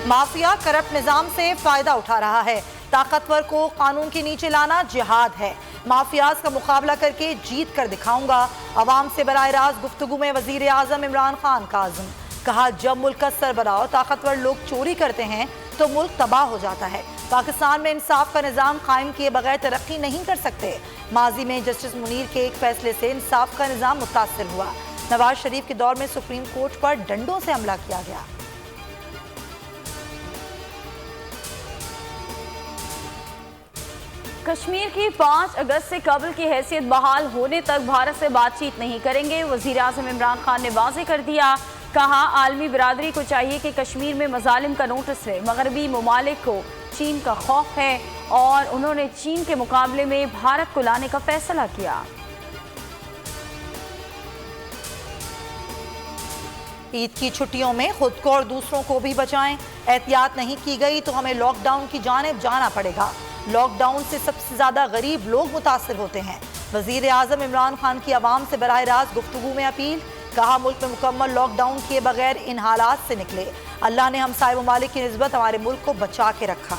Mafia corrupt निजाम से फायदा उठा रहा है। ताकतवर को कानून के नीचे लाना जिहाद है। माफियाज का मुकाबला करके जीत कर दिखाऊंगा। अवाम से बराह रास्त गुफ्तगू में वजीर आजम इमरान खान का आज़म। कहा, जब मुल्क का सरबराह ताकतवर लोग चोरी करते हैं तो मुल्क तबाह हो जाता है। पाकिस्तान में इंसाफ का निज़ाम कायम किए बगैर तरक्की नहीं कर सकते। माजी में जस्टिस मुनीर के एक फैसले से इंसाफ का निज़ाम मुतासर हुआ। नवाज शरीफ के दौर में सुप्रीम कोर्ट पर डंडों से हमला किया गया। कश्मीर की 5 अगस्त से कबल की हैसियत बहाल होने तक भारत से बातचीत नहीं करेंगे। वज़ीर आज़म इमरान खान ने वाज़ेह कर दिया। कहा, आलमी बिरादरी को चाहिए कि कश्मीर में मजालिम का नोटिस ले। मगरबी ममालिक को चीन का खौफ है और उन्होंने चीन के मुकाबले में भारत को लाने का फैसला किया। ईद की छुट्टियों में खुद को और दूसरों को भी बचाएं। एहतियात नहीं की गई तो हमें लॉकडाउन की जानिब जाना पड़ेगा। लॉकडाउन से सबसे ज्यादा गरीब लोग मुतासिर होते हैं। वजीर आजम इमरान खान की आवाम से बराह रास्त गुफ्तगू में अपील। कहा, मुल्क में मुकम्मल लॉकडाउन किए बगैर इन हालात से निकले। अल्लाह ने हमसाए ममालिक की निस्बत हमारे मुल्क को बचा के रखा।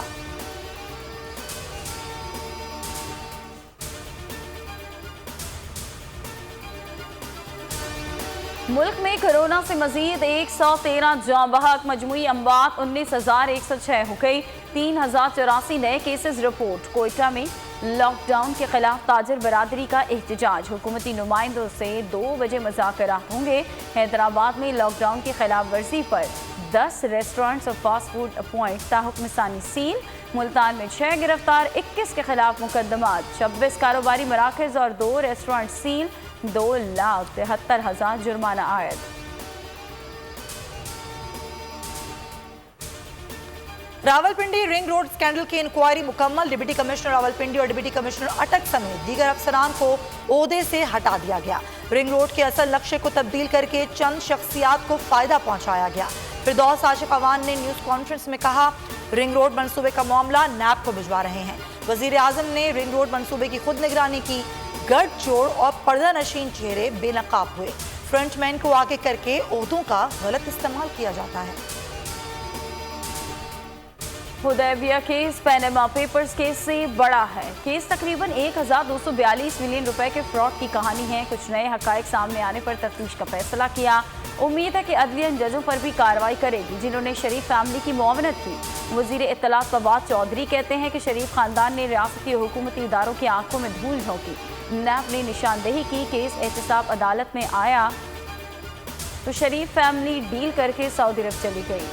मुल्क में कोरोना से मजीद 113 जाँ बहक, मजमूई अमवात 19,106 हो गई। 3,084 नए केसेस रिपोर्ट। कोयटा में लॉकडाउन के खिलाफ ताजर बरादरी का एहतजाज। हुकूमती नुमाइंदों से 2 बजे मुज़ाकरात होंगे। हैदराबाद में लॉकडाउन की खिलाफ वर्जी पर 10 रेस्टोरेंट्स और फास्ट फूड पॉइंट ताहुक्म सानी सील। मुल्तान में 6 गिरफ्तार, 21 के खिलाफ मुकदमात। 26 कारोबारी मराकज़ और 2 रेस्टोरेंट सील। 2,73,000 जुर्माना आयद। रावलपिंडी रिंग रोड स्कैंडल की इंक्वायरी मुकम्मल। डिप्टी कमिश्नर रावलपिंडी और डिप्टी कमिश्नर अटक समेत दीगर अफसरान को ओहदे से हटा दिया गया। रिंग रोड के असल नक्शे को तब्दील करके चंद शख्सियात को फायदा पहुंचाया गया। फिरदौस आशिक अवान ने न्यूज कॉन्फ्रेंस में कहा, रिंग रोड मंसूबे का मामला नैब को भिजवा रहे हैं। वजीर आजम ने रिंग रोड मंसूबे की खुद निगरानी की। गठजोड़ और पर्दा नशीन चेहरे बेनकाब हुए। फ्रंटमैन को आगे करके ओहदों का गलत इस्तेमाल किया जाता है। Hudaibiya case Panama Papers case से बड़ा है। केस तकरीबन 1,242 मिलियन रुपए के फ्रॉड की कहानी है। कुछ नए हकायक सामने आने पर तफ्तीश का फैसला किया। उम्मीद है कि अदलिया इन जजों पर भी कार्रवाई करेगी जिन्होंने शरीफ फैमिली की मुआवनत की। वजीर इत्तलात फवाद चौधरी कहते हैं कि शरीफ खानदान ने रियासती हुकूमती इदारों की आंखों में धूल झोंकी। नैब ने निशानदेही की। केस एहतसाब अदालत में आया तो शरीफ फैमिली डील करके सऊदी अरब चली गई।